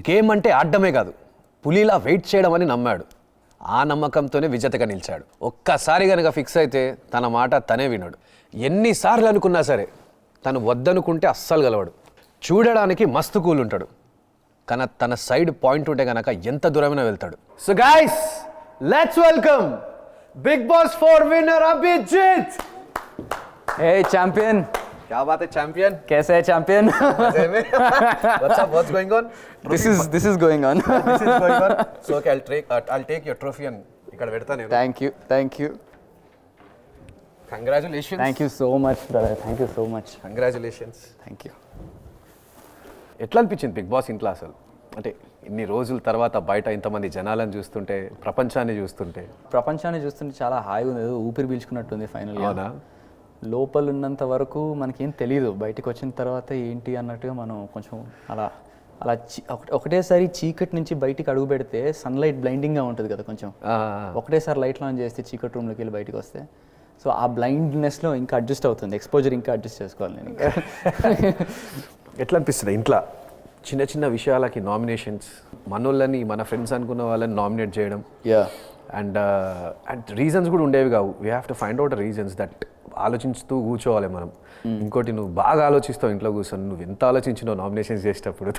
Game అంటే ఆడడమే కాదు, పులిలా wait చేయడం అని నమ్మాడు. ఆ నమ్మకంతోనే విజేతగా నిలిచాడు. ఒక్కసారి కనుక ఫిక్స్ అయితే తన మాట తనే వినడు. ఎన్నిసార్లు అనుకున్నా సరే తను వద్దనుకుంటే అస్సలు గలవాడు. చూడడానికి మస్తు కూల్ ఉంటాడు, కానీ తన సైడ్ పాయింట్ ఉంటే కనుక ఎంత దూరమైనా వెళ్తాడు. So guys, let's welcome Bigg Boss 4 winner Abhijeet. Hey champion. क्या बात है चैंपियन? कैसे है champion? What's going on? This is going on. This is going on. So okay, I'll take your trophy and ఇక్కడ పెడతాను. Thank you. Congratulations. Thank you so much brother. Thank you so much. Congratulations. Thank you. ఎట్లా అనిపించింది big boss ఇంట్లో అసలు? అంటే ఇన్ని రోజుల తర్వాత బయట ఇంతమంది జనాలను చూస్తుంటే, ప్రపంచాన్ని చూస్తుంటే చాలా హాయిగా ఉంది, ఊపిరి పీల్చుకున్నట్టుంది ఫైనల్గా. అవునా? లోపల ఉన్నంత వరకు మనకేం తెలియదు, బయటకు వచ్చిన తర్వాత ఏంటి అన్నట్టుగా మనం కొంచెం అలా ఒకటేసారి చీకటి నుంచి బయటికి అడుగు పెడితే సన్లైట్ బ్లైండింగ్గా ఉంటుంది కదా కొంచెం. ఒకటేసారి లైట్లు ఆన్ చేస్తే చీకటి రూమ్లోకి వెళ్ళి బయటకు వస్తే, సో ఆ బ్లైండ్నెస్లో ఇంకా అడ్జస్ట్ అవుతుంది, ఎక్స్పోజర్ ఇంకా అడ్జస్ట్ చేసుకోవాలి నేను. ఎట్లా అనిపిస్తుంది ఇంట్లో చిన్న చిన్న విషయాలకి నామినేషన్స్, మనోళ్ళని మన ఫ్రెండ్స్ అనుకున్న వాళ్ళని నామినేట్ చేయడం? అండ్ రీజన్స్ కూడా ఉండేవి కావు. We have to find out reasons that ఆలోచిస్తూ కూర్చోవాలి మనం. ఇంకోటి, నువ్వు బాగా ఆలోచిస్తావు ఇంట్లో కూర్చొని. నువ్వు ఎంత ఆలోచించినావు నామినేషన్స్ చేసేటప్పుడు?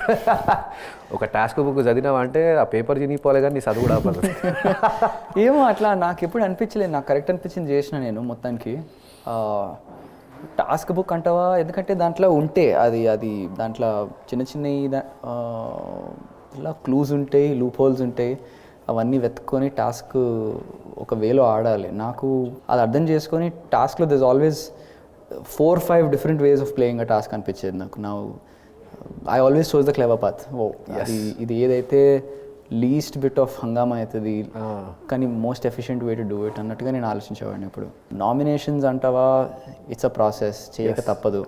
ఒక టాస్క్ బుక్ చదివినావా అంటే ఆ పేపర్ చినిగిపోలే కానీ నీ చదువు కూడా ఆపదు. ఏమో అట్లా నాకు ఎప్పుడు అనిపించలేదు, నాకు కరెక్ట్ అనిపించింది చేసిన నేను మొత్తానికి. టాస్క్ బుక్ అంటావా, ఎందుకంటే దాంట్లో ఉంటే అది దాంట్లో చిన్న ఇలా క్లూస్ ఉంటాయి, లూప్ హోల్స్ ఉంటాయి, అవన్నీ వెతుక్కొని టాస్క్ ఒక వేలో ఆడాలి. నాకు అది అర్థం చేసుకొని టాస్క్లో this always 4-5 different ways of playing a task అనిపించేది నాకు. నా I always chose the clever path. ఇది ఏదైతే లీస్ట్ బిట్ ఆఫ్ హంగామా అవుతుంది కానీ most efficient way to do it అన్నట్టుగా నేను ఆలోచించేవాడిని. ఇప్పుడు నామినేషన్స్ అంటావా, ఇట్స్ అ ప్రాసెస్, చేయక తప్పదు.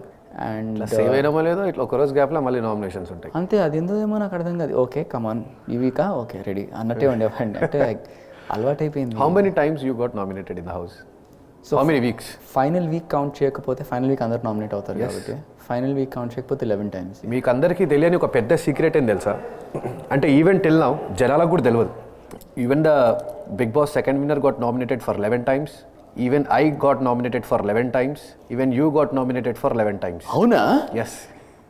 అండ్ సేవ్ అయినా లేదో ఇట్లా ఒక రోజు గ్యాప్లో మళ్ళీ నామినేషన్స్ ఉంటాయి అంతే. అది ఎందుకేమో నాకు అర్థం కాదు. ఓకే కమాన్, ఈ వీకా ఓకే రెడీ అన్నట్టే ఉండేవాడిని, అంటే అలవాటు అయిపోయింది. How many times you got nominated in the house? So how many weeks? Final week count చేయకపోతే, ఫైనల్ వీక్ అందరు నామినేట్ అవుతారు కాబట్టి ఫైనల్ వీక్ కౌంట్ చేయకపోతే 11 times. మీకు అందరికీ తెలియని ఒక పెద్ద సీక్రెట్ ఏం తెలుసా? అంటే ఈవెన్ టిల్ నౌ జనాలకు కూడా తెలియదు. Even the Bigg Boss second winner got nominated for 11 times. Even I got nominated for 11 times. Even you got nominated for 11 times. Avuna? Yes.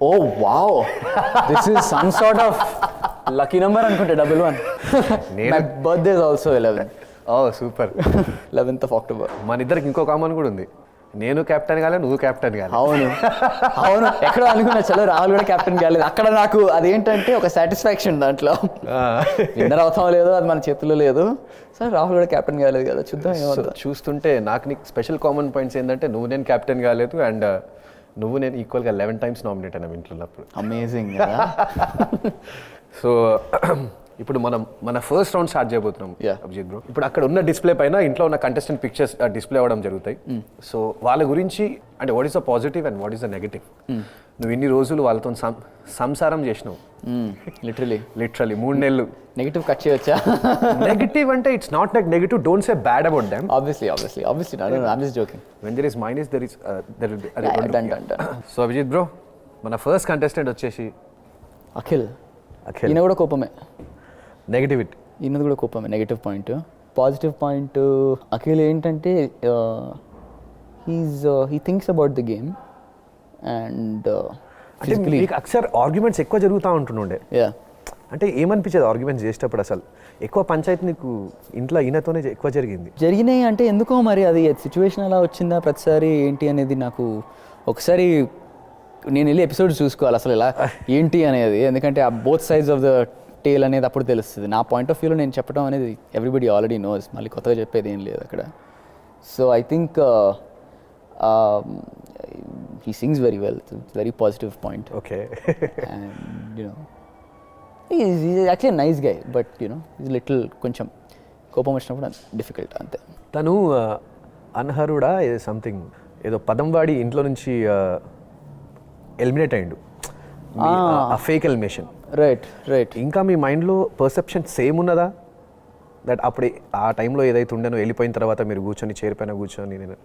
Oh wow. This is some sort of lucky number anukunte, 11. My birthday is also 11. Oh super. 11th of October. మన ఇద్దరికి ఇంకో common కూడా ఉంది. నేను captain కాలే, నువ్వు captain కాలే. అవును ఎక్కడో అనుకున్నా, చలో రాహుల్ కూడా కెప్టెన్ కాలేదు. అక్కడ నాకు అదేంటంటే ఒక సాటిస్ఫాక్షన్, దాంట్లో విన్నర్ అవుతాం లేదో అది మన చేతిలో లేదు. సరే రాహుల్ కూడా కెప్టెన్ కాలేదు కదా, చూద్దాం. చూస్తుంటే నాకు నీకు స్పెషల్ కామన్ పాయింట్స్ ఏంటంటే, నువ్వు నేను కెప్టెన్ కాలేదు అండ్ నువ్వు నేను ఈక్వల్గా 11 times నామినేట్ అయినా ఇంట్లో ఉన్నప్పుడు. అమేజింగ్. సో ఇప్పుడు మనం మన ఫస్ట్ రౌండ్ స్టార్ట్ చేయబోతున్నాం అభిజిత్ బ్రో. ఇప్పుడు అక్కడ ఉన్న డిస్ప్లే పైన ఇంట్లో ఉన్న కంటెస్టెంట్ పిక్చర్స్ డిస్ప్లే అవ్వడం జరుగుతాయి. సో వాళ్ళ గురించి అంటే what is the positive and what is the negative? నువ్వు ఇన్ని రోజులు వాళ్ళతో సంసారం చేసినావు, లిటరలీ 3 నెలలు. నెగటివ్ కట్ చేయొచ్చా? నెగటివ్ అంటే it's not like negative, don't say bad about them. Obviously I'm just joking. When there is minus there is there will be done. So Abhijeet bro, మన ఫస్ట్ కంటెస్టెంట్ వచ్చేసి అఖిల్. ఈయన కూడా కోపమే. Negativity ఈయనది కూడా కోపమే. Negative point. Positive point Akhil ఏంటంటే he thinks about the game and అంటే మీకు అక్సర్ ఆర్గ్యుమెంట్స్ ఎక్కువ జరుగుతూ ఉంటుండే. అంటే ఏమనిపించేది ఆర్గ్యుమెంట్స్ చేసేటప్పుడు? అసలు ఎక్కువ పంచాయతీ నీకు ఇంట్లో ఈయనతోనే ఎక్కువ జరిగినాయి అంటే ఎందుకో మరి అది సిచ్యువేషన్ అలా వచ్చిందా ప్రతిసారి ఏంటి అనేది నాకు ఒకసారి నేను వెళ్ళి ఎపిసోడ్స్ చూసుకోవాలి అసలు ఎలా ఏంటి అనేది. ఎందుకంటే ఆ both sides of the tale అనేది అప్పుడు తెలుస్తుంది. నా పాయింట్ ఆఫ్ వ్యూలో నేను చెప్పడం అనేది ఎవ్రీబడి ఆల్రెడీ నోస్, మళ్ళీ కొత్తగా చెప్పేది ఏం లేదు అక్కడ. So I think he sings very well. It's a very positive point. Okay. And you know, he's actually a nice guy, but you know, he's a little కొంచెం కోపం వచ్చినప్పుడు డిఫికల్ట్ అంతే. తను అన్హరుడా సంథింగ్ ఏదో పదం వాడి ఇంట్లో నుంచి ఎలిమినేట్ అయ్యిండు, ఆ ఫేక్ ఎలిమినేషన్. రైట్. ఇంకా మీ మైండ్లో పర్సెప్షన్ సేమ్ ఉన్నదా? దట్ అప్పుడే ఆ టైంలో ఏదైతే ఉండేనో వెళ్ళిపోయిన తర్వాత మీరు కూర్చొని చేరిపోయినా కూర్చొని నేను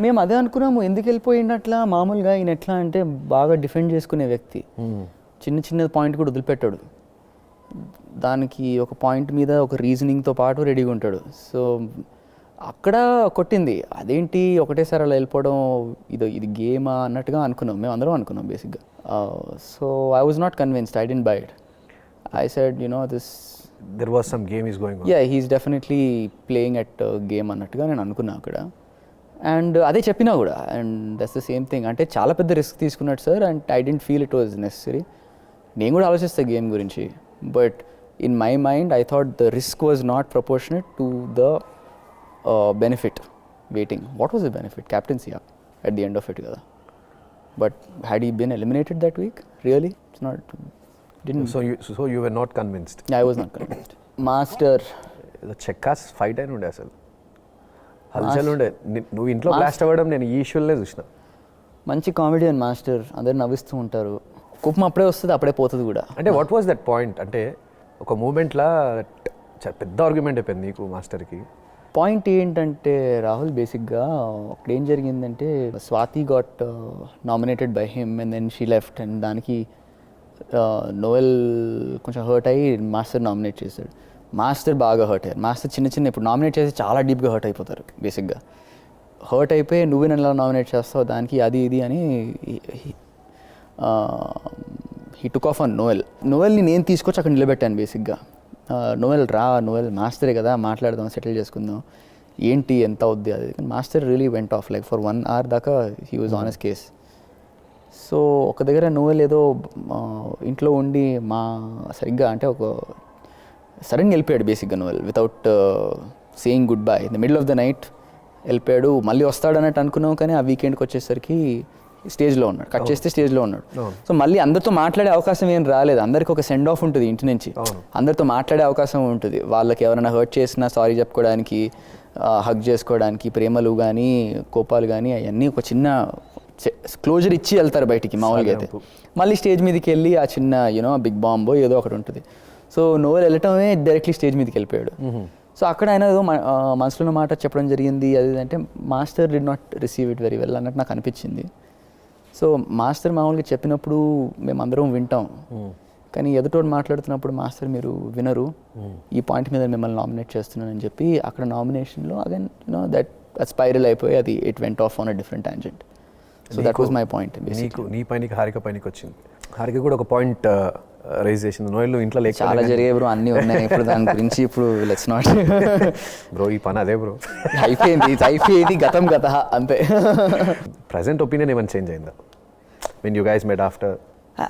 మేము అదే అనుకున్నాము. ఎందుకు వెళ్ళిపోయినట్లా? మామూలుగా ఈయన ఎట్లా అంటే బాగా డిఫెండ్ చేసుకునే వ్యక్తి, చిన్న పాయింట్ కూడా వదిలిపెట్టాడు. దానికి ఒక పాయింట్ మీద ఒక రీజనింగ్తో పాటు రెడీగా ఉంటాడు. సో అక్కడ కొట్టింది. అదేంటి ఒకటేసారి అలా వెళ్ళిపోవడం, ఇది గేమా అన్నట్టుగా అనుకున్నాం, మేము అందరం అనుకున్నాం బేసిక్గా. So I was not convinced, I didn't buy it. I said this there was some game is going on. Yeah he's definitely playing at game అన్నట్టుగా నేను అనుకున్నా అక్కడ. అండ్ అదే చెప్పినా కూడా, and that's the same thing. అంటే చాలా పెద్ద రిస్క్ తీసుకున్నాడు sir, and I didn't feel it was necessary. నేను కూడా ఆలోచిస్తాను గేమ్ గురించి, but in my mind I thought the risk was not proportionate to the benefit waiting. What was the benefit? Captaincy at the end of it కదా. But had he been eliminated that week? Really? It's not. Didn't. So you were not convinced? Yeah, I was not convinced. Master. చెక్కాస్ fight అయిన ఉండే అసలు హల్చల్ ఉండే. నువ్వు ఇంట్లో blast అవ్వడం నేను ఈ ఇష్యూలే చూసిన. మంచి కామెడియన్ మాస్టర్, అందరు నవ్విస్తూ ఉంటారు. కోపం అప్పుడే వస్తుంది, అప్పుడే పోతుంది కూడా. అంటే వాట్ వాజ్ దట్ పాయింట్? అంటే ఒక మూమెంట్లా పెద్ద ఆర్గ్యుమెంట్ అయిపోయింది నీకు మాస్టర్కి. పాయింట్ ఏంటంటే రాహుల్, బేసిక్గా అక్కడ ఏం జరిగిందంటే Swathi got nominated by him and then she left, and దానికి నోయల్ కొంచెం హర్ట్ అయ్యి మాస్టర్ నామినేట్ చేశాడు. మాస్టర్ బాగా హర్ట్ అయ్యారు. మాస్టర్ చిన్న ఇప్పుడు నామినేట్ చేసి చాలా డీప్గా హర్ట్ అయిపోతారు. బేసిక్గా హర్ట్ అయిపోయి నువ్వు నన్ను ఎలా నామినేట్ చేస్తావు దానికి అది ఇది అని he took off on Noel. నోయల్ని నేను తీసుకొచ్చి అక్కడ నిలబెట్టాను బేసిక్గా. నోయల్ నోయల్ మాస్టరే కదా, మాట్లాడదాం, సెటిల్ చేసుకుందాం, ఏంటి ఎంత అవుద్ది అది. కానీ master really went off like for 1 hour దాకా he was on his case. So ఒక దగ్గర నోయల్ ఏదో ఇంట్లో ఉండి సరిగ్గా అంటే ఒక సడన్గా వెళ్ళిపోయాడు బేసిక్గా Noel, without saying good bye. In the middle of the night వెళ్ళిపోయాడు. మళ్ళీ వస్తాడు అన్నట్టు అనుకున్నాం, కానీ ఆ వీకెండ్కి వచ్చేసరికి స్టేజ్లో ఉన్నాడు. కట్ చేస్తే స్టేజ్లో ఉన్నాడు. సో మళ్ళీ అందరితో మాట్లాడే అవకాశం ఏం రాలేదు. అందరికి ఒక సెండ్ ఆఫ్ ఉంటుంది ఇంటి నుంచి, అందరితో మాట్లాడే అవకాశం ఉంటుంది. వాళ్ళకి ఎవరైనా హర్ట్ చేసినా సారీ చెప్పుకోవడానికి, హగ్ చేసుకోవడానికి, ప్రేమలు కానీ కోపాలు కానీ అవన్నీ ఒక చిన్న క్లోజర్ ఇచ్చి వెళ్తారు బయటికి మామూలుగా అయితే. మళ్ళీ స్టేజ్ మీదకి వెళ్ళి ఆ చిన్న బిగ్ బాంబో ఏదో ఒకటి ఉంటుంది. సో నోవెల్ వెళ్ళటమే డైరెక్ట్లీ స్టేజ్ మీదకి వెళ్ళిపోయాడు. సో అక్కడ ఆయన ఏదో మనసులో మాట చెప్పడం జరిగింది, అది అంటే master did not receive it very well అన్నట్టు నాకు అనిపించింది. సో మాస్టర్ మామూలుగా చెప్పినప్పుడు మేమందరం వింటాం, కానీ ఎదుటోడు మాట్లాడుతున్నప్పుడు మాస్టర్ మీరు వినరు, ఈ పాయింట్ మీద మిమ్మల్ని నామినేట్ చేస్తున్నానని చెప్పి అక్కడ నామినేషన్లో అగైన్ దట్ స్పైరల్ అయిపోయి అది it went off on a different tangent. So that was my point. నీ పైనకి హారిక పైనకి వచ్చింది. హారిక కూడా ఒక పాయింట్ రైజ్ చేసింది. నోయల్ ఇంట్లో లేక చాలా జరిగే బ్రో, అన్నీ ఉన్నాయి ఇప్పుడు దాని గురించి. ఇప్పుడు లెట్స్ నాట్ బ్రో, ఈ పని అదే బ్రో, అయిపోయింది గతం గత అంతే. ప్రజెంట్ ఒపీనియన్ ఏమైనా చేంజ్ అయిందా when you guys met after?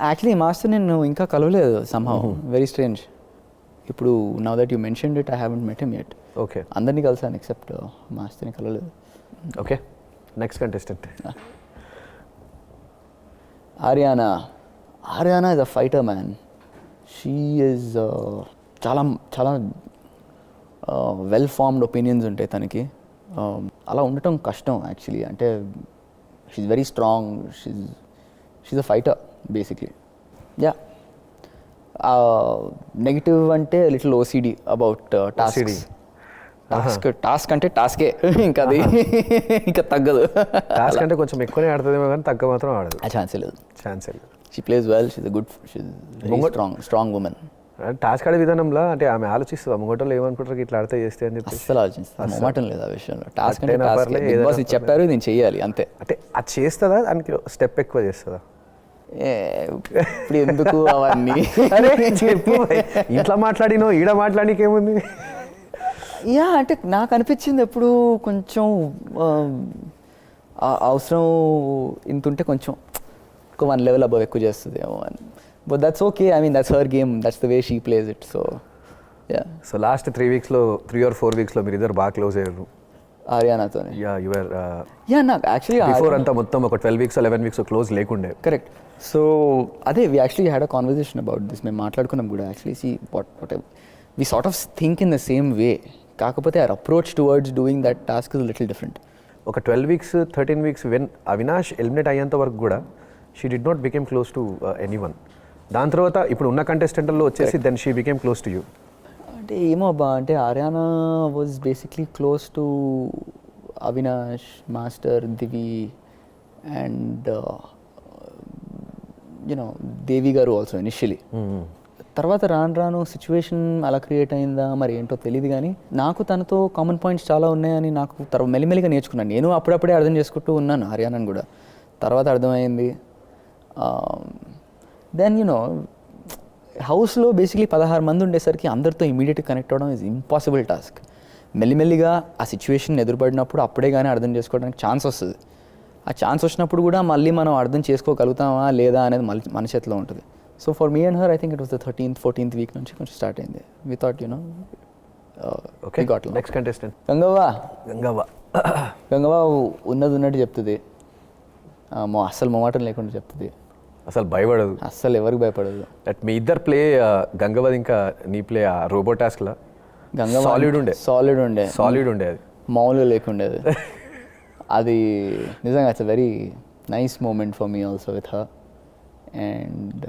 Actually master నేను ఇంకా కలవలేదు సమ్హౌ, వెరీ స్ట్రేంజ్. ఇప్పుడు now that you mentioned it, I haven't met him yet. Okay, అందరినీ కలిసాను ఎక్సెప్ట్ మాస్టర్ని కలవలేదు. Okay, next contestant Ariyana is a fighter man. She is చాలా చాలా well formed opinions ఉంటాయి తనకి. అలా ఉండటం కష్టం యాక్చువల్లీ. అంటే she's very strong, she's a fighter basically. Yeah, negative అంటే లిటిల్ ఓసిడి అబౌట్ టాస్క్ అంటే టాస్కే, ఇంకా అది ఇంకా తగ్గదు. టాస్క్ అంటే కొంచెం ఎక్కువనే ఆడుతుందేమో కానీ తగ్గ మాత్రం ఆడదు, ఛాన్సే లేదు. She plays well. She's very strong woman. Task ఆడే విధానంలో అంటే ఆమె ఆలోచిస్తుంది, ముంగటోళ్ళు ఏమనుకుంటారు ఇట్లా ఆడితే చేస్తే అని చెప్పి అస్సలు ఆలోచిస్తాను. మొమాటం లేదు ఆ విషయంలో. టాస్క్ అంటే బిగ్ బాస్ చెప్పారు, నేను చెయ్యాలి అంతే. అంటే అది చేస్తుందా, దానికి స్టెప్ ఎక్కువ చేస్తుందా? ఇప్పుడు ఎందుకు అవన్నీ చెప్పు. ఇట్లా మాట్లాడినో ఈడ మాట్లాడికేముంది? యా, అంటే నాకు అనిపించింది ఎప్పుడు కొంచెం అవసరం ఇంత ఉంటే కొంచెం ఒక 1 level అబవ్ ఎక్కువ చేస్తుంది ఏమో అని. But that's okay, I mean that's her game, that's the way she plays it. So yeah. So last 3 or 4 weeksలో మీరు ఇద్దరు బాగా క్లోజ్ అయ్యారు ఆర్యానాతోనే. Yeah, you were. యా, నాకు యాక్చువల్లీ బిఫోర్ అంతా మొత్తం ఒక 12 weeks 11 weeks క్లోజ్ లేకుండే. కరెక్ట్. సో అదే we actually had a conversation about this. మేము మాట్లాడుకున్నాం కూడా actually. See what we sort of think in the same way, కాకపోతే our approach towards doing that task is little different. ఒక 12 weeks 13 weeks when Avinash eliminate అయ్యేంత వరకు కూడా she did not became close to anyone. దాని తర్వాత ఇప్పుడు ఉన్న కంటెస్టెంట్లో వచ్చేసి then she became close to you. అంటే ఏమో అబ్బా, అంటే Ariyana was basically close to Avinash, master, Divi and Devi గారు ఆల్సో ఇనిషియలీ. తర్వాత రాను రాను సిచ్యువేషన్ అలా క్రియేట్ అయిందా మరి ఏంటో తెలియదు, కానీ నాకు తనతో కామన్ పాయింట్స్ చాలా ఉన్నాయని నాకు మెల్లిమెల్లిగా నేర్చుకున్నాను. నేను అప్పుడప్పుడే అర్థం చేసుకుంటూ ఉన్నాను హర్యానాని కూడా. తర్వాత అర్థమైంది. దెన్ యూనో హౌస్లో బేసిక్లీ 16 మంది ఉండేసరికి అందరితో ఇమీడియట్గా కనెక్ట్ అవ్వడం ఈజ్ ఇంపాసిబుల్ టాస్క్. మెల్లిమెల్లిగా ఆ సిచ్యువేషన్ ఎదురుపడినప్పుడు అప్పుడే కానీ అర్థం చేసుకోవడానికి ఛాన్స్ వస్తుంది. ఆ ఛాన్స్ వచ్చినప్పుడు కూడా మళ్ళీ మనం అర్థం చేసుకోగలుగుతామా లేదా అనేది మన చేతిలో ఉంటుంది. So for me and her I think it was the 13th 14th week నుంచి కొంచెం స్టార్ట్ అయింది. We thought you know okay got next contestant Gangavva ఉన్నది ఉన్నట్టు చెప్తుంది. అస్సలు మొమాటం లేకుండా చెప్తుంది. అసలు భయపడదు, అస్సలు ఎవరికి భయపడదు. దట్ మీ ఇద్దరు ప్లే గంగవ్వది ఇంకా నీ ప్లే ఆ రోబో టాస్క్లా సాలిడ్ ఉండే అది మామూలుగా లేకుండేది. అది నిజంగా it's a very nice moment for me also with her. And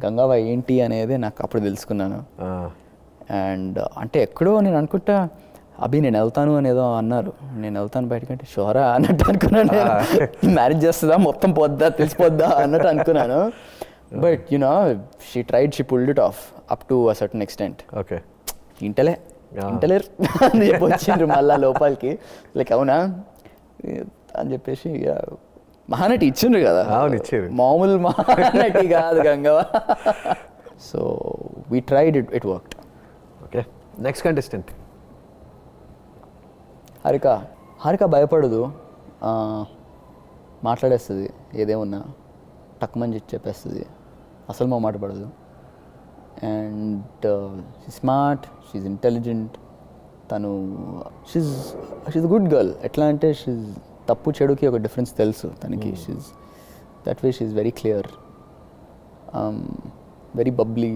Gangavva ఏంటి అనేది నాకు అప్పుడు తెలుసుకున్నాను. అండ్ అంటే ఎక్కడో నేను అనుకుంటా అభి నేను వెళ్తాను అనేదో అన్నారు. నేను వెళ్తాను బయటకంటే షోరా అన్నట్టు అనుకున్నాను. మ్యారేజ్ చేస్తుందా మొత్తం పోద్దా తెలిసిపోద్దా అన్నట్టు అనుకున్నాను. But you know she tried, she pulled it off up to a certain extent. Okay ఇంటలేరు అని చెప్పి వచ్చిండ్రు మళ్ళా లోపలికి. లైక్ అవునా అని చెప్పేసి మహానటి ఇచ్చిండ్రు కదా, మామూలు మహానటి కాదు Gangavva. So we tried it worked. Okay next contestant Harika భయపడదు, మాట్లాడేస్తుంది ఏదేమున్నా టక్మని చెప్పేస్తుంది, అసలు మా మాట పడదు. And she smart, she intelligent. తను షీఈ్ గుడ్ గర్ల్. ఎట్లా అంటే షీఈ్ తప్పు చెడుకి ఒక డిఫరెన్స్ తెలుసు తనకి. She that way she very clear, very bubbly,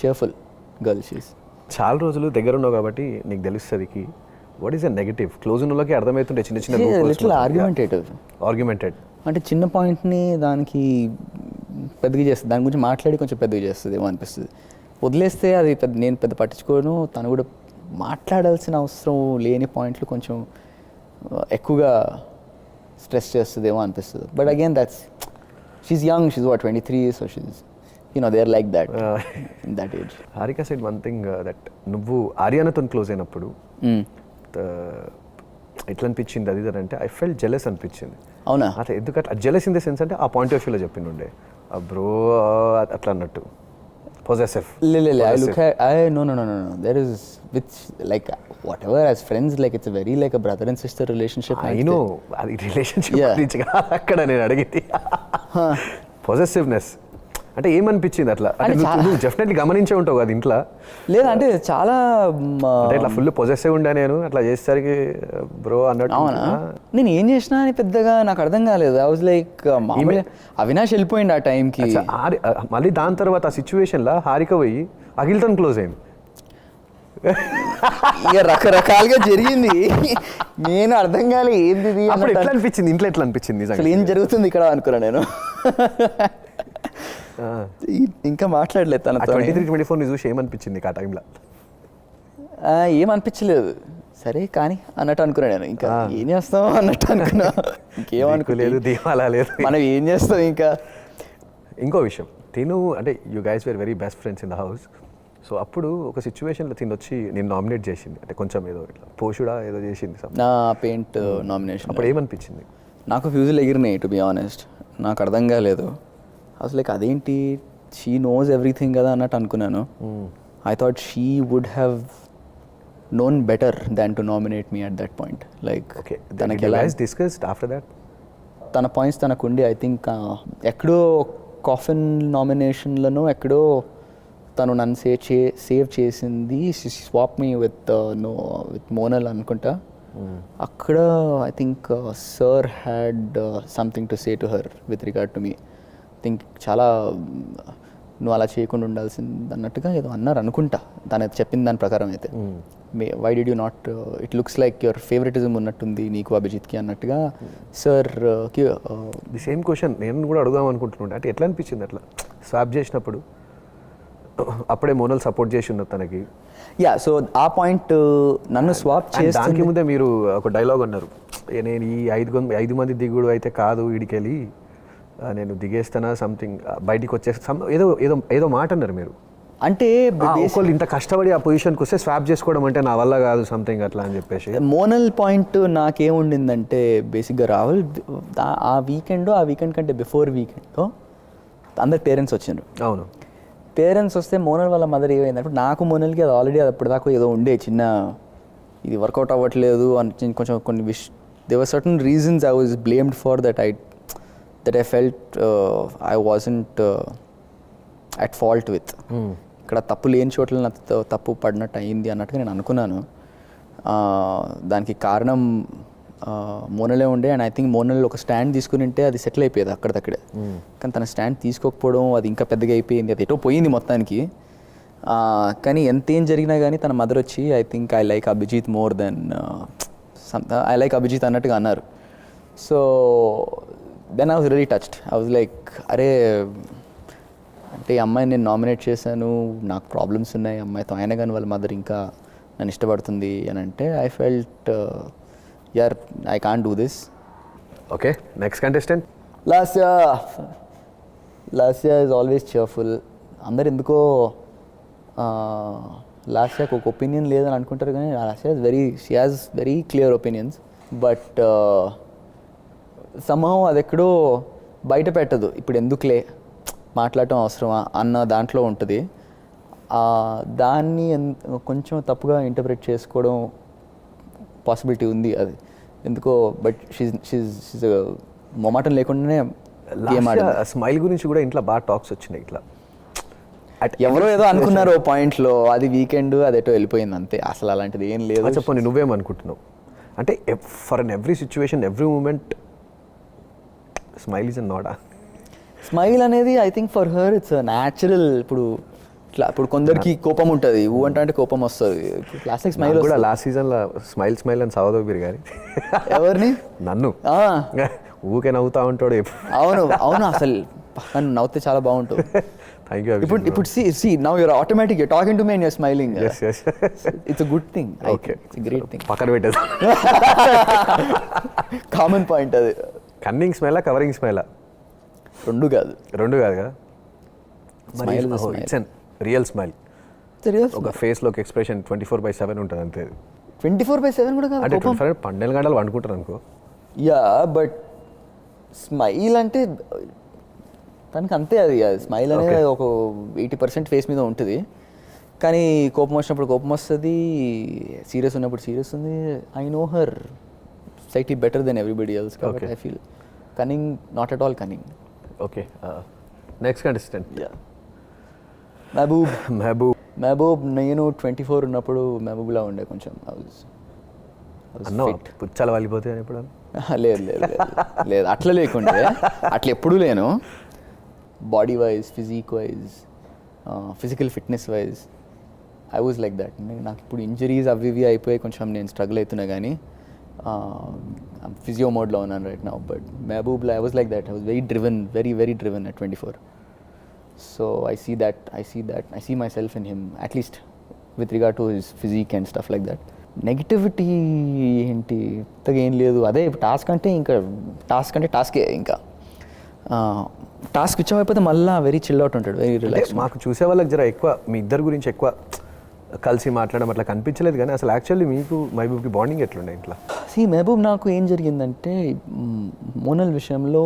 cheerful girl. She చాలా రోజులు దగ్గర ఉన్నావు కాబట్టి నీకు తెలుస్తుంది what is a negative. Close ఉన్న వాళ్ళకి అర్థమవుతుంటే చిన్న చిన్న ఆర్గ్యుమెంటెడ్ అంటే చిన్న పాయింట్ని దానికి పెద్దగా చేస్తుంది, దాని గురించి మాట్లాడి కొంచెం పెద్దగా చేస్తుంది ఏమో అనిపిస్తుంది. వదిలేస్తే అది నేను పెద్ద పట్టించుకోను. తను కూడా మాట్లాడాల్సిన అవసరం లేని పాయింట్లు కొంచెం ఎక్కువగా స్ట్రెస్ చేస్తుందేమో అనిపిస్తుంది. But again she's young, she's 23, so she's they are like that in that age. Harika side one thing that నువ్వు ఆర్యానాతో క్లోజ్ అయినప్పుడు ఎట్లా అనిపించింది అది అంటే ఐ ఫెల్ట్ జెలస్ అనిపించింది. అవునా? అట్లా ఎందుకంటే జెలస్ ఇన్ ద సెన్స్ అంటే ఆ పాయింట్ ఆఫ్ వ్యూలో చెప్పిండే బ్రో అట్లా అన్నట్టు possessive. I look at no. There is with like whatever as friends, like it's a very like a brother and sister relationship. I know అది relationship గురించి అక్కడ నేను అడిగింది possessiveness అంటే ఏమనిపించింది అట్లా. అంటే నువ్వు డెఫినెట్లీ గమనించే ఉంటావు కదా ఇంట్లో. లేదా అంటే చాలా అంటే ఇట్లా ఫుల్ పొజెసివ్ ఉండే నేను అట్లా చేసేసరికి బ్రో అన్నట్టు. అవునా? నేను ఏం చేసినా అని పెద్దగా నాకు అర్థం కాలేదు. ఐ వాజ్ లైక్ అవినాష్ వెళ్ళిపోయింది ఆ టైంకి. మళ్ళీ దాని తర్వాత ఆ సిచ్యువేషన్లో హారిక పోయి అఖిల్తో క్లోజ్ అయింది. ఇక రకరకాలుగా జరిగింది. నేను అర్థం కాలే ఏంది అప్పుడు ఎట్లా అనిపించింది, ఇంట్లో ఎట్లా అనిపించింది, అసలు ఏం జరుగుతుంది ఇక్కడ అనుకున్నా నేను. ఇంకా మాట్లాడలేదు తనతో. 23-24 చూసి ఏమనిపించింది ఆ టైంలో? ఏమనిపించలేదు. సరే కానీ అన్నట్టు అనుకున్నా నేను. ఇంకా ఏం చేస్తాం అన్నట్టు అనుకున్నా. ఇంకేమనుకోలేదు, దీపాలా లేదు, మనం ఏం చేస్తాం ఇంకా. ఇంకో విషయం, తిను అంటే you guys were very best friends in the house. So అప్పుడు ఒక సిచ్యువేషన్లో తిని వచ్చి నేను నామినేట్ చేసింది, అంటే కొంచెం ఏదో ఇట్లా పోషుడా ఏదో చేసింది నా పెయింట్ నామినేషన్. అప్పుడు ఏమనిపించింది? నాకు ఫ్యూజులు ఎగిరినాయి టు బి ఆనెస్ట్. నాకు అర్థం కాలేదు అసలు. లైక్ అదేంటి, షీ నోస్ ఎవ్రీథింగ్ కదా అన్నట్టు అనుకున్నాను. I thought she would have known better than to nominate me at that point. Like తనకి ఎలా discussed after that? తన పాయింట్స్ తనకు ఉండి ఐ థింక్ ఎక్కడో కాఫిన్ నామినేషన్లను ఎక్కడో తను నన్ను సేవ్ చేసింది. స్వాప్ మీ విత్ మోనల్ అనుకుంటా. అక్కడ I think sir had something to say to her with regard to me. Think చాలా నువ్వు అలా చేయకుండా ఉండాల్సింది అన్నట్టుగా ఏదో అన్నారు అనుకుంటా, తను చెప్పిన దాని ప్రకారం అయితే. Why did you not, it looks like your favouritism ఉన్నట్టుంది నీకు అభిజిత్కి అన్నట్టుగా సార్. ది సేమ్ క్వశ్చన్ నేను కూడా అడుగుదాం అనుకుంటున్నాను. అంటే ఎట్లా అనిపించింది అట్లా స్వాప్ చేసినప్పుడు? అప్పుడే మోనల్ సపోర్ట్ చేసి ఉన్నది తనకి. యా, సో ఆ పాయింట్ నన్ను స్వాప్ చేసి దానికి ముందే మీరు ఒక డైలాగ్ అన్నారు, నేను ఈ 5 మంది దిగుడు అయితే కాదు, వీడికెళ్ళి నేను దిగేస్తానా సంథింగ్, బయటికి వచ్చేస్తా, ఏదో ఏదో ఏదో మాట అన్నారు మీరు. అంటే ఒకళ్ళు ఇంత కష్టపడి ఆ పొజిషన్కి వస్తే స్వాప్ చేసుకోవడం అంటే నా వల్ల కాదు సంథింగ్ అట్లా అని చెప్పేసి. మోనల్ పాయింట్ నాకేముండిందంటే బేసిక్గా రాహుల్ ఆ వీకెండ్ కంటే బిఫోర్ వీకెండ్లో అందరు పేరెంట్స్ వచ్చిండ్రు. అవును, పేరెంట్స్ వస్తే మోనల్ వాళ్ళ మదర్ ఏమైందంటే నాకు మోనల్కి అది ఆల్రెడీ అప్పటిదాకా ఏదో ఉండే చిన్న ఇది వర్కౌట్ అవ్వట్లేదు అని కొంచెం కొన్ని there were certain reasons I was blamed for that I felt I wasn't at fault with. ఇక్కడ తప్పు లేని చోట్ల నాకు తప్పు పడినట్టు అయింది అన్నట్టుగా నేను అనుకున్నాను. దానికి కారణం మోనలే ఉండే. అండ్ ఐ థింక్ మోనల్ ఒక స్టాండ్ తీసుకుని ఉంటే అది సెటిల్ అయిపోయేది అక్కడికక్కడే. కానీ తన స్టాండ్ తీసుకోకపోవడం అది ఇంకా పెద్దగా అయిపోయింది, అది ఎటో పోయింది మొత్తానికి. కానీ ఎంతేం జరిగినా కానీ తన మదర్ వచ్చి I think I like Abhijeet more then I like Abhijeet అన్నట్టుగా అన్నారు. So then I was really touched. I was like అరే అంటే ఈ అమ్మాయిని నేను నామినేట్ చేశాను, నాకు ప్రాబ్లమ్స్ ఉన్నాయి అమ్మాయితో, అయినా కానీ వాళ్ళ మదర్ ఇంకా నన్ను ఇష్టపడుతుంది అని అంటే ఐ ఫెల్ట్ యార్ I can't do this. Okay, next contestant. Lasya is always cheerful. అందరు ఎందుకో లాస్యాకి ఒక ఒపీనియన్ లేదని అనుకుంటారు, కానీ Lasya she has very clear opinions. But somehow అది ఎక్కడో బయట పెట్టదు. ఇప్పుడు ఎందుకులే మాట్లాడటం అవసరమా అన్న దాంట్లో ఉంటుంది. దాన్ని కొంచెం తప్పుగా ఇంటర్ప్రిట్ చేసుకోవడం పాసిబిలిటీ ఉంది అది ఎందుకో. బట్ షీజ్ మొమాటం లేకుండానే గేమ్ ఆడింది. స్మైల్ గురించి కూడా ఇంట్లో బాగా టాక్స్ వచ్చినాయి. ఇట్లా ఎవరో ఏదో అనుకున్నారు ఓ పాయింట్లో, అది వీకెండ్ అది ఎటో వెళ్ళిపోయింది అంతే. అసలు అలాంటిది ఏం లేదు. చెప్పండి, నువ్వేమనుకుంటున్నావు? అంటే for an every situation every moment smile is not. Smile అనేది I think for her it's natural. ఇప్పుడు కొందరికి కోపం ఉంటుంది, అంటే కోపం వస్తుంది. క్లాసిక్ స్మైల్ కూడా లాస్ట్ సీజన్లో స్మైల్ అని సవదోబిరి గారి ఎవరిని నన్ను ఊకే నవ్వుతా ఉంటాడు. అవును అసలు నన్ను నవ్వుతే చాలా బాగుంటుంది. Thank you. ఇప్పుడు see now you're automatic, you're talking to me and you're smiling. Yes. It's a good thing. Okay, it's a great thing. పక్కన పెట్టేది కామన్ పాయింట్ అది. కన్నింగ్ స్మైలా కవరింగ్ స్మైలా? రెండు కాదు కదా. It's an real smile. ఒక ఫేస్లోకి ఎక్స్ప్రెషన్ 24/7 ఉంటుంది అంతే. 24/7 కూడా కాదు, అంటే 12 గంటలు వండుకుంటారు అనుకో. యా, బట్ స్మైల్ అంటే తనకి అంతే. అది స్మైల్ అనేది ఒక 80% ఫేస్ మీద ఉంటుంది. కానీ కోపం వచ్చినప్పుడు కోపం వస్తుంది, సీరియస్ ఉన్నప్పుడు సీరియస్ ఉంది. I know her slightly better than everybody else. But I feel cunning, not at all cunning. Okay. Next contestant. Yeah. Mehboob నేను 24 ఉన్నప్పుడు మహబూబ్లా ఉండే కొంచెం. పుచ్చాల వాలిపోతే ఇప్పుడు లేదు అట్లా లేకుండే. అట్లా ఎప్పుడూ లేను. Body wise, physique wise, physical fitness wise I was like that. నాకు ఇప్పుడు ఇంజరీస్ అవి ఇవి అయిపోయి కొంచెం నేను స్ట్రగుల్ అవుతున్నా, కానీ ఫిజియో మోడ్లో ఉన్నాను రైట్ నౌ. బట్ మహబూబ్లో I was like that. I was very driven, very driven at 24. So I see myself in him, at least with regard to his physique and stuff like that. Negativity ఏంటి ఇంతగా ఏం లేదు. అదే task అంటే టాస్కే. ఇంకా task ఇచ్చామైపోతే మళ్ళీ very chill out ఉంటాడు, వెరీ రిలాక్స్. మాకు చూసే వాళ్ళకి జర ఎక్కువ మీ ఇద్దరు గురించి ఎక్కువ కలిసి మాట్లాడడం అట్లా కనిపించలేదు, కానీ అసలు యాక్చువల్లీ మీకు మహబూబ్కి బాండింగ్ ఎట్లుండే ఇంట్లో? మహబూబ్ నాకు ఏం జరిగిందంటే మోనల్ విషయంలో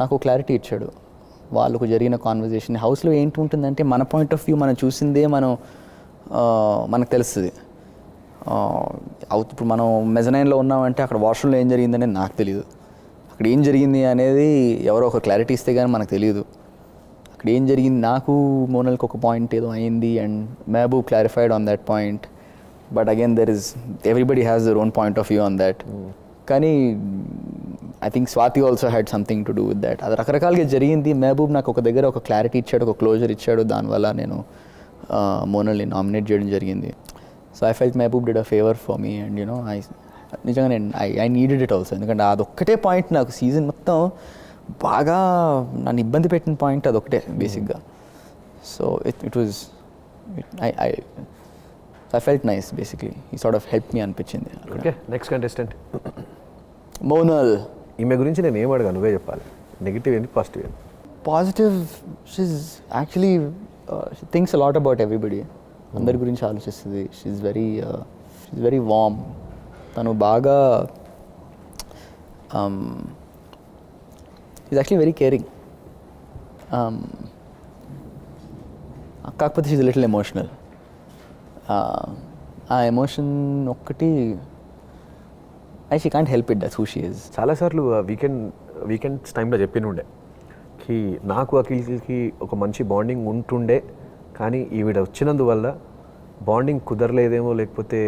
నాకు క్లారిటీ ఇచ్చాడు. వాళ్ళకు జరిగిన కాన్వర్జేషన్ హౌస్లో ఏంటి ఉంటుందంటే మన పాయింట్ ఆఫ్ వ్యూ మనం చూసిందే మనకు తెలుస్తుంది. ఇప్పుడు మనం మెజనైన్లో ఉన్నామంటే అక్కడ వాష్రూమ్లో ఏం జరిగిందనేది నాకు తెలియదు. అక్కడ ఏం జరిగింది అనేది ఎవరో ఒక క్లారిటీ ఇస్తే కానీ మనకు తెలియదు. అక్కడ ఏం జరిగింది, నాకు మోనల్కి ఒక పాయింట్ ఏదో అయింది and Mehaboob clarified on that point. But again everybody has their own point of view on that. కానీ I think Swathi also had something to do with that. అది రకరకాలుగా జరిగింది. మహబూబ్ నాకు ఒక దగ్గర ఒక క్లారిటీ ఇచ్చాడు, ఒక క్లోజర్ ఇచ్చాడు. దానివల్ల నేను మోనల్ని నామినేట్ చేయడం జరిగింది. So I felt Mehaboob did a favour for me and you know నిజంగా నేను ఐ నీడెడ్ ఇట్ ఆల్సో. ఎందుకంటే అదొక్కటే పాయింట్ నాకు సీజన్ మొత్తం బాగా నన్ను ఇబ్బంది పెట్టిన పాయింట్ అదొకటే బేసిక్గా. So it was I felt nice basically. ఈ సార్ట్ ఆఫ్ హెల్ప్ మీ అనిపించింది. Okay, next contestant Monal. ఈమె గురించి నేను ఏం అడగా, నువ్వే చెప్పాలి. నెగిటివ్ ఏంటి, పాజిటివ్ ఏంటి? Positive, she's actually she thinks a lot about everybody. అందరి గురించి ఆలోచిస్తుంది. She's very warm. తను బాగా ఈజ్ యాక్చువల్లీ వెరీ కేరింగ్. కాకపోతే షీఈ్ లిటిల్ ఎమోషనల్. ఆ ఎమోషన్ ఒక్కటి she can't help it. That's who she is. చాలాసార్లు వీకెండ్స్ టైంలో చెప్పినుండే కి నాకు అఖిల్కి ఒక మంచి బాండింగ్ ఉంటుండే, కానీ ఈవిడ వచ్చినందువల్ల బాండింగ్ కుదరలేదేమో, లేకపోతే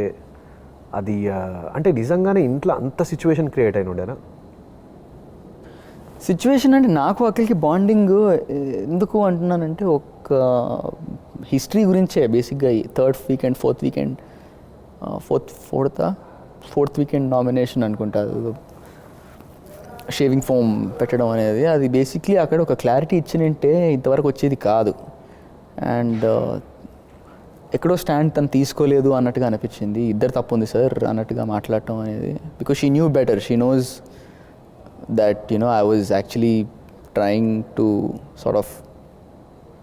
అది అంటే నిజంగానే ఇంట్లో అంత సిచ్యువేషన్ క్రియేట్ అయిన ఉండేనా? సిచ్యువేషన్ అంటే నాకు అఖిల్కి బాండింగ్ ఎందుకు అంటున్నానంటే ఒక హిస్టరీ గురించే బేసిక్గా. ఫోర్త్ వీకెండ్ నామినేషన్ అనుకుంటా, షేవింగ్ ఫోమ్ పెట్టడం అనేది, అది బేసిక్లీ అక్కడ ఒక క్లారిటీ ఇచ్చినంటే ఇంతవరకు వచ్చేది కాదు. అండ్ ఎక్కడో స్టాండ్ తను తీసుకోలేదు అన్నట్టుగా అనిపించింది. ఇద్దరు తప్పు ఉంది సార్ అన్నట్టుగా మాట్లాడటం అనేది. Because she knew better. She knows that I was actually trying to sort of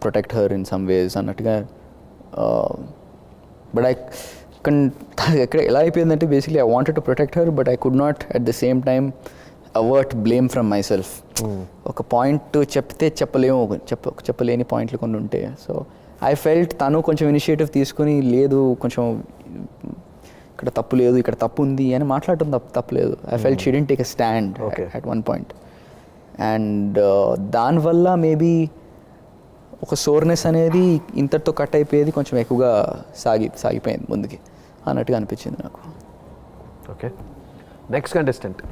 protect her in some ways అన్నట్టుగా. But ఎక్కడ ఎలా అయిపోయిందంటే basically I wanted to protect her but I could not at the same time avert blame from myself. ఒక point చెప్తే చెప్పలేని పాయింట్లు కొన్ని ఉంటాయి. సో ఐ ఫెల్ట్ తను కొంచెం ఇనిషియేటివ్ తీసుకుని లేదు కొంచెం ఇక్కడ తప్పు లేదు, ఇక్కడ తప్పు ఉంది అని మాట్లాడటం తప్పలేదు. I felt she didn't take a stand at one point. And దానివల్ల మేబీ ఒక సోర్నెస్ అనేది ఇంతటితో కట్ అయిపోయేది కొంచెం ఎక్కువగా సాగిపోయింది ముందుకి అన్నట్టుగా అనిపించింది నాకు. ఓకే, నెక్స్ట్ కంటెస్టెంట్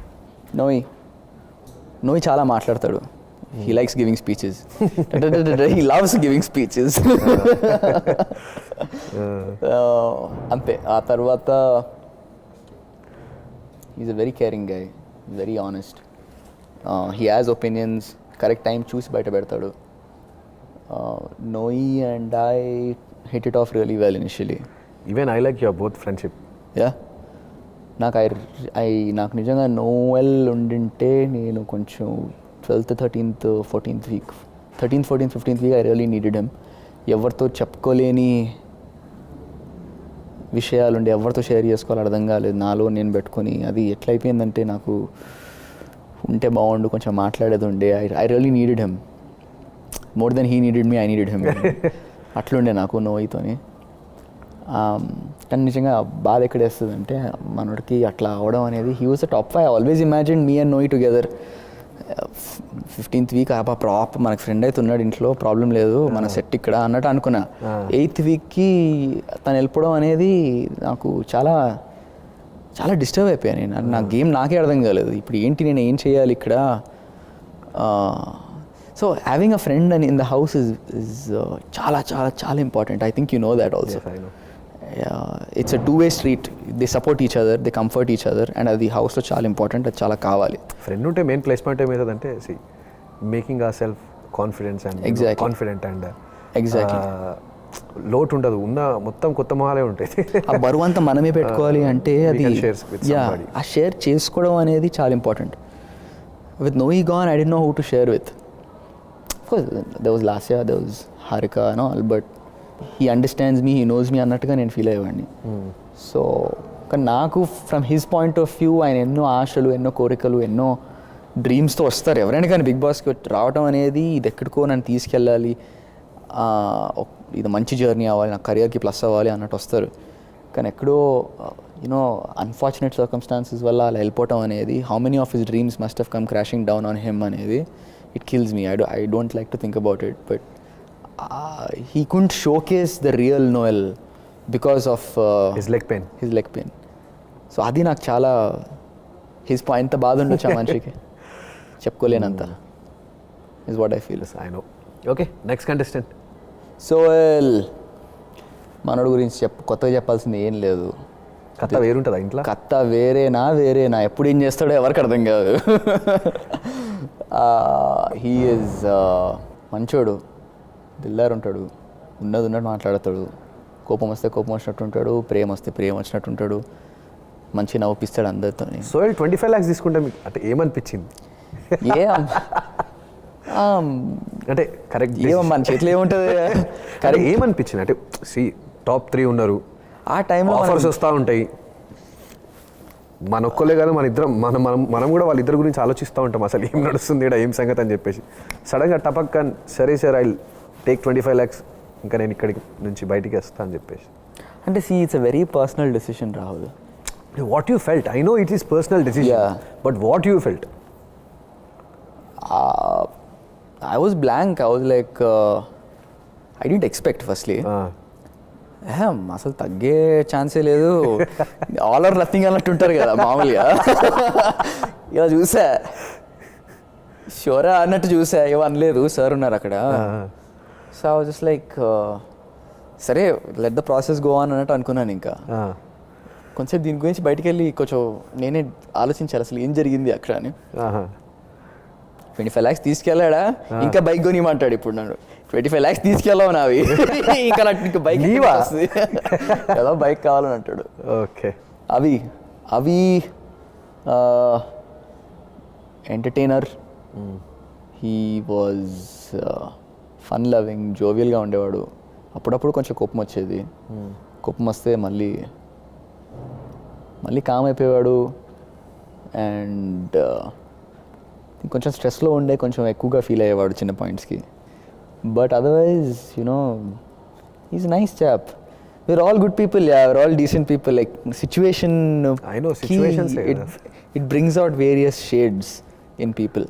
నోయి చాలా మాట్లాడతాడు. He likes giving speeches. He loves giving speeches. అంతే. ఆ తర్వాత he's a very caring guy, very honest. He has opinions. Correct time చూసి బయట పెడతాడు. Noi and I hit it off really well initially. Even I like your both friendship. Yeah. నాకు నిజంగా novel ఉండింటే నేను కొంచెం 12th, 13th, 14th week, 13th, 14th, 15th week I really needed him. ఎవరితో చెప్పుకోలేని విషయాలుండి ఎవరితో షేర్ చేసుకోవాలి అర్థం కాలేదు. నాలో నేను పెట్టుకొని అది ఎట్లయిపోయిందంటే నాకు ఉంటే బాగుండు కొంచెం మాట్లాడేది ఉండే. I really needed him more than he needed me. I needed him. అట్లుండే నాకు నోయితోని. కానీ నిజంగా బాధ ఎక్కడేస్తుంది అంటే మనోడికి అట్లా అవడం అనేది. He was a top 5. I always imagine me and Noyi together. 15th week proper మనకు ఫ్రెండ్ అయితే ఉన్నాడు ఇంట్లో, ప్రాబ్లం లేదు, మన సెట్ ఇక్కడ అన్నట్టు అనుకున్నా. 8th weekకి తను వెళ్ళిపోవడం అనేది నాకు చాలా చాలా డిస్టర్బ్ అయిపోయాను నేను. నా గేమ్ నాకే అర్థం కాలేదు. ఇప్పుడు ఏంటి నేను ఏం చేయాలి ఇక్కడ. So having a friend and in the house is చాలా చాలా చాలా important. I think you know that also. It's a 2-way street. They support each other, they comfort each other. And అది హౌస్లో చాలా ఇంపార్టెంట్, అది చాలా కావాలి. ఫ్రెండ్ ఉంటే మెయిన్ ప్లస్ పాయింట్ ఏమవుతుందంటే making our self confidence and confident and exactly లోటు ఉండదు. ఉన్న మొత్తం కొత్త మొహాలే ఉంటాయి. ఆ బరువు అంతా మనమే పెట్టుకోవాలి అంటే అది ఆ షేర్ చేసుకోవడం అనేది చాలా important. With Noyi gone I don't know who to share with. Of course there was Lasya, there was Harika and all, but he understands me, he knows me అన్నట్టుగా నేను ఫీల్ అయ్యేవాడిని. సో కానీ నాకు from his point of view ఆయన ఎన్నో ఆశలు, ఎన్నో కోరికలు, ఎన్నో డ్రీమ్స్తో వస్తారు ఎవరైనా కానీ బిగ్ బాస్కి రావడం అనేది. ఇది ఎక్కడికో నన్ను తీసుకెళ్ళాలి, ఇది మంచి జర్నీ అవ్వాలి, నా కెరియర్కి ప్లస్ అవ్వాలి అన్నట్టు వస్తారు. కానీ ఎక్కడో యూనో అన్ఫార్చునేట్ సర్కమ్స్టాన్సెస్ వల్ల అలా వెళ్ళిపోవటం అనేది, how many of his dreams must have come crashing down on him అనేది it kills me. I don't like to think about it, but he couldn't showcase the real Noel because of his leg pain. So అది నాకు చాలా ఎంత బాధ ఉండొచ్చు ఆ మనిషికి చెప్పుకోలేనంత is what I feel. I know. Okay, next contestant. సోయల్. మనోడు గురించి కొత్తగా చెప్పాల్సింది ఏం లేదు. కథ వేరుంటుందా ఇంట్లో? కథ వేరేనా ఎప్పుడు ఏం చేస్తాడో ఎవరికి అర్థం కాదు. హీ ఈజ్ మంచోడు, దిల్లారు ఉంటాడు, ఉన్నట్టు మాట్లాడతాడు, కోపం వస్తే కోపం వచ్చినట్టు ఉంటాడు, ప్రేమ వస్తే ప్రేమ వచ్చినట్టు ఉంటాడు, మంచి నవ్వుపిస్తాడు అందరితో. సోయల్ 25 lakhs తీసుకుంటే మీకు అంటే ఏమనిపించింది? అంటే కరెక్ట్ ఏమో మన చేతిలో ఏముంటుంది. కరెక్ట్ ఏమనిపించింది అంటే టాప్ 3 ఉన్నారు, ఆ టైంలో ఆఫర్స్ వస్తూ ఉంటాయి, మన ఒక్కలే కాదు మన ఇద్దరం మనం కూడా వాళ్ళిద్దరి గురించి ఆలోచిస్తూ ఉంటాం అసలు ఏం నడుస్తుంది ఇక్కడ ఏం సంగతి అని చెప్పేసి. సడన్గా టపక్కన్ సరే సార్ ఐ టేక్ 25 lakhs, ఇంకా నేను ఇక్కడికి నుంచి బయటికి వస్తా అని చెప్పేసి. అంటే it's a very personal decision Rahul. What you felt? I know it is personal decision, but what you felt? I was blank. I was like, I didn't expect firstly. అసలు తగ్గే ఛాన్సే లేదు, ఆల్ ఆర్ నథింగ్ అన్నట్టు ఉంటారు కదా మామూలుగా. ఇలా చూసా షోరా అన్నట్టు చూసా, ఏమో అనలేదు, సార్ ఉన్నారు అక్కడ. So I was just like సరే let the process go on అన్నట్టు అనుకున్నాను. ఇంకా కొంచెం దీని గురించి బయటికి వెళ్ళి కొంచెం నేనే ఆలోచించాలి అసలు ఏం జరిగింది అక్కడ అని. 25 lakhs తీసుకెళ్ళాడా, ఇంకా బైక్ కొనిమంటాడు ఇప్పుడు నన్ను. 25 lakhs తీసుకెళ్ళావు నావి, ఇంకా నాకు ఇంకా బైక్ ఏదో బైక్ కావాలని అంటాడు. ఓకే. అవి entertainer, he was fun loving, జోవియల్గా ఉండేవాడు. అప్పుడప్పుడు కొంచెం కోపం వచ్చేది, కోపం వస్తే మళ్ళీ కామ్ అయిపోయేవాడు. అండ్ కొంచెం స్ట్రెస్లో ఉండే కొంచెం ఎక్కువగా ఫీల్ అయ్యేవాడు చిన్న పాయింట్స్కి. But otherwise is nice chap. we're all good people, we're all decent people. Like situation, I know situations it brings out various shades in people,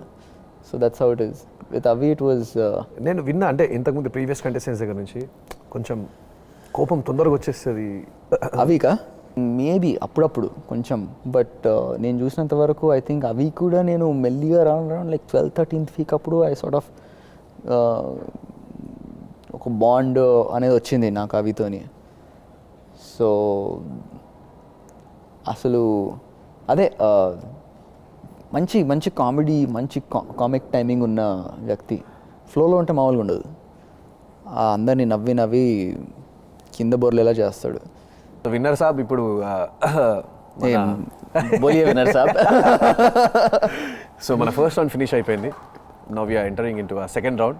so that's how it is. With Avi it was నేను విన్నా అంటే ఇంతకుముందు previous contestants దగ్గర నుంచి కొంచెం కోపం తొందరగా వచ్చేస్తుంది. అవికా మేబీ అప్పుడప్పుడు కొంచెం, బట్ నేను చూసినంత వరకు ఐ థింక్ అవి కూడా నేను మెల్లిగా అరౌండ్ లైక్ 12th-13th వీక్ అప్పుడు ఐ సార్ట్ ఆఫ్ ఒక బాండ్ అనేది వచ్చింది నాకు అవితోని. సో అసలు అదే మంచి మంచి కామెడీ, మంచి కామిక్ టైమింగ్ ఉన్న వ్యక్తి. ఫ్లోలో ఉంటే మామూలుగా ఉండదు, అందరినీ నవ్వి కింద బోర్లేలా చేస్తాడు. విన్నర్ సాబ్ ఇప్పుడు బోలియే విన్నర్ సాబ్. సో మన ఫస్ట్ రౌండ్ ఫినిష్ అయిపోయింది. Now we are entering into second round.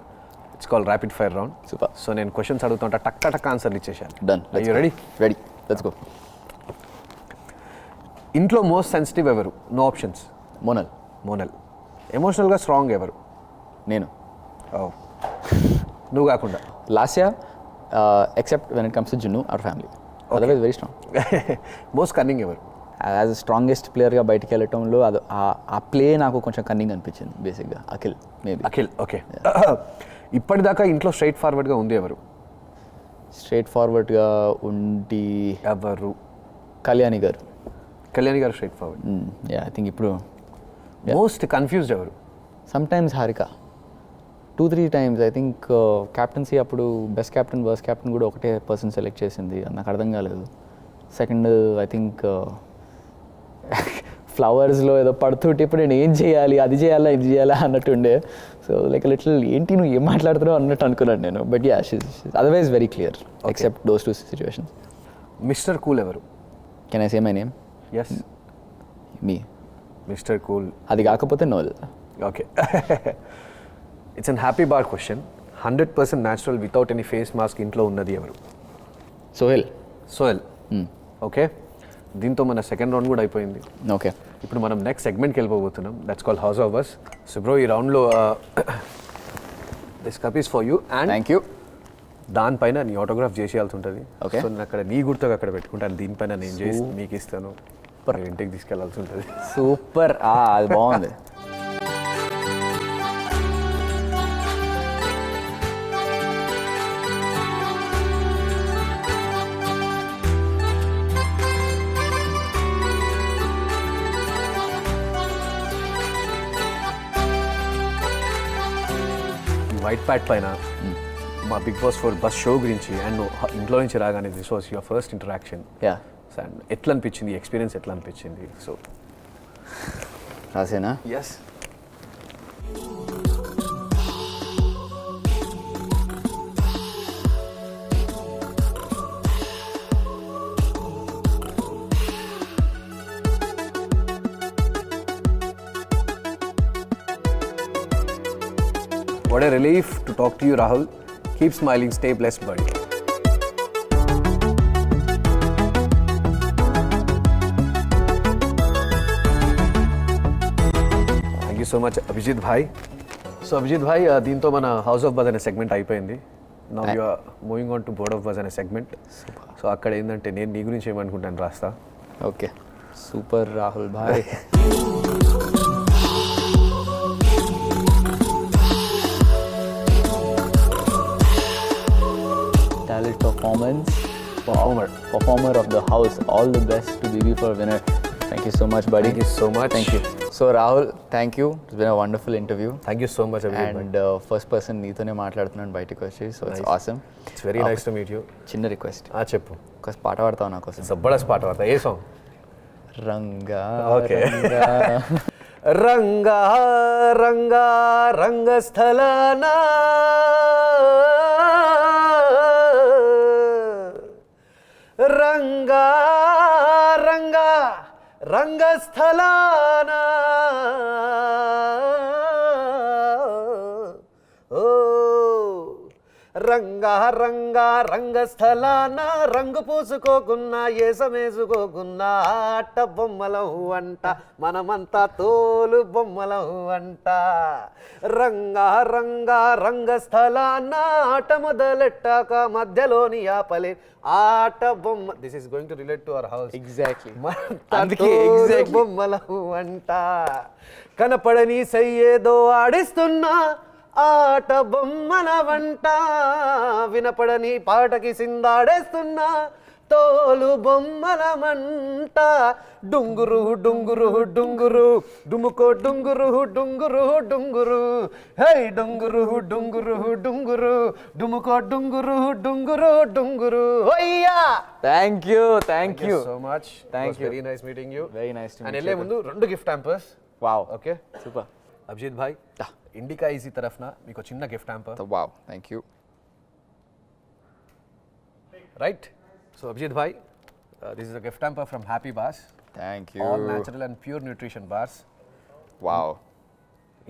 It's called rapid fire round. Super. So నేను క్వశ్చన్స్ అడుగుతుంటా, టక్ ఆన్సర్లు ఇచ్చేసాను. Done. You ready? Ready, let's go. ఇంట్లో మోస్ట్ సెన్సిటివ్ ఎవరు? No options. మోనల్. ఎమోషనల్గా స్ట్రాంగ్ ఎవరు? నేను. నువ్వు కాకుండా. Lasya, except when it comes to Junnu, our family. Otherwise very strong. Most cunning ఎవరు? యాజ్ స్ట్రాంగెస్ట్ ప్లేయర్గా బయటికి వెళ్ళటంలో అది ఆ ప్లే నాకు కొంచెం కన్నింగ్ అనిపించింది బేసిక్గా. అఖిల్. ఓకే. ఇప్పటిదాకా ఇంట్లో స్ట్రైట్ ఫార్వర్డ్గా ఉంది ఎవరు? స్ట్రైట్ ఫార్వర్డ్గా ఉండి ఎవరు? కళ్యాణి గారు స్ట్రైట్ ఫార్వర్డ్. ఐ థింక్ ఇప్పుడు. మోస్ట్ కన్ఫ్యూజ్డ్ ఎవరు? Sometimes Harika. 2-3 times I think captaincy అప్పుడు బెస్ట్ క్యాప్టెన్, వర్స్ట్ క్యాప్టెన్ కూడా ఒకటే పర్సన్ సెలెక్ట్ చేసింది, అది నాకు అర్థం కాలేదు. సెకండ్ ఐ థింక్ ఫ్లవర్స్లో ఏదో పడుతుంటే ఇప్పుడు నేను ఏం చేయాలి, అది చేయాలా ఇది చేయాలా అన్నట్టుండే. సో లైక్ లిటిల్ ఏంటి నువ్వు ఏం మాట్లాడుతున్నావు అన్నట్టు అనుకున్నాను నేను. But yeah, otherwise very clear except those 2 situations. Mister cool ఎవరు? Can I say my name? Yes, me. Mister cool. అది కాకపోతే Noel. Okay. It's an Happy Bar question. 100% natural without any face mask ఇంట్లో ఉన్నది ఎవరు? సోహెల్. ఓకే, దీంతో మన second round కూడా అయిపోయింది. ఓకే, ఇప్పుడు మనం నెక్స్ట్ సెగ్మెంట్కి వెళ్ళిపోతున్నాం. That's called house of us. So bro, ఈ రౌండ్లో this cup is for you. And thank you. దానిపైన నీ ఆటోగ్రాఫ్ చేసేయాల్సి ఉంటుంది. ఓకే. సో నేను అక్కడ నీ గుర్తుగా అక్కడ పెట్టుకుంటాను, దీనిపైన నేను చేసి మీకు ఇస్తాను, ఇంటికి తీసుకెళ్లాల్సి ఉంటుంది. సూపర్, అది బాగుంది. వైట్ ప్యాడ్ పైన మా బిగ్ బాస్ 4 బస్ షో గురించి అండ్ ఇంట్లో నుంచి రాగానే this was your first interaction. And ఎట్లా అనిపించింది, ఎక్స్పీరియన్స్ ఎట్లా అనిపించింది? సో రాసేనా? Yes. What a relief to talk to you, Rahul. Keep smiling, stay blessed, buddy. Thank you so much, Abhijit bhai. So Abhijit bhai, దీంతో మన house of buzz అనే segment అయిపోయింది. Now you are moving on to board of buzz అనే segment. So అక్కడ ఏంటంటే నేను నీ గురించి ఏమనుకుంటాను రాస్తా. ఓకే, సూపర్ రాహుల్ భాయ్. Talent performer of the house. All the best to BB for winner. Thank you so much, buddy. Thank you so much. Thank you. So Rahul, thank you. It's been a wonderful interview. Thank you so much, Abhijit bhai. And first person నీతోనే మాట్లాడుతున్నాను బయటకు వచ్చి. So it's awesome. It's very nice to meet you. చిన్న request, చెప్పు. ఒక పాట పాడతావు నా కోసం? జబర్దస్త్ పాట పాడతా. ఏ సాంగ్? రంగా Okay. రంగా. రంగా రంగా రంగస్థలాన రంగా రంగా రంగస్థలాన ఓ రంగా రంగా రంగస్థలాన రంగు పూసుకోకున్నా ఏసమేసుకోకున్నా ఆట బొమ్మలం అంట మనమంతా తోలు బొమ్మలం అంట రంగా రంగా రంగస్థలాన ఆట మొదలెట్టాక మధ్యలోని ఆపలే ఆట బొమ్మ. This is going to relate to our house. Exactly. బొమ్మలం అంట కనపడని సయ్యేదో ఆడిస్తున్నా ఆట బొమ్మల వంట వినపడని పాటకి సిందాడేస్తున్నా తోలు బొమ్మల మంట డుంగురు డుంగురు డుంగురు డుముకో డుంగురు డుంగురు డుంగురు హై డుంగురు డుంగురు డుంగురు డుముకో డుంగురు డుంగురు డుంగురు అయ్యా. Thank you so much. Thank you. Very nice meeting you. Very nice to and వెళ్ళే ముందు 2 gift hampers. Wow, okay super. Abhijeet భాయ్, ఇండికా ఈజీ తరఫున మీకు చిన్న gift hamper. Wow, thank you. Right. So Abhijeet భాయ్, this is a gift hamper from Happy Bars. Thank you. All natural and pure nutrition bars. Wow,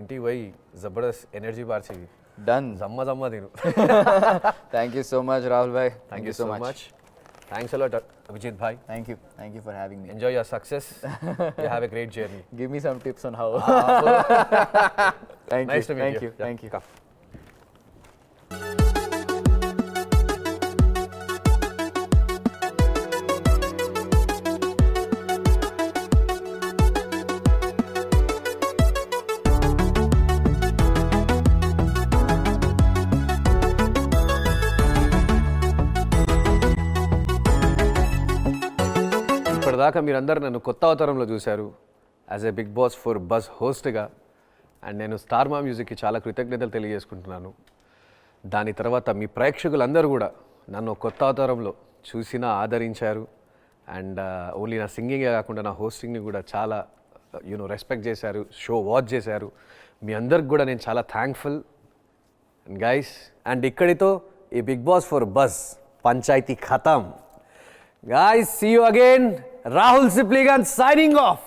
ఇంటికి పోయి జబర్దస్త్ energy bars ఇవి done. జమ్మ జమ్మ తిను. Thank you so much Rahul భాయ్. Thank you so much. Thanks a lot Abhijeet భాయ్. Thank you for having me. Enjoy your success. You have a great journey. Give me some tips on how. Nice to meet you. Thank you. Come. ఇప్పటిదాకా మీరందరూ నన్ను కొత్త అవతారంలో చూశారు as a Bigg Boss for buzz హోస్ట్గా. And నేను Star Maa మ్యూజిక్కి చాలా కృతజ్ఞతలు తెలియజేసుకుంటున్నాను. దాని తర్వాత మీ ప్రేక్షకులందరూ కూడా నన్ను కొత్త అవతారంలో చూసినా ఆదరించారు. అండ్ ఓన్లీ నా సింగింగే కాకుండా నా హోస్టింగ్ని కూడా చాలా రెస్పెక్ట్ చేశారు, షో వాచ్ చేశారు. మీ అందరికి కూడా నేను చాలా థ్యాంక్ఫుల్ గైస్. అండ్ ఇక్కడితో ఈ Bigg Boss for buzz panchayati ఖతం. Guys, see you again. Rahul Sipligan signing off.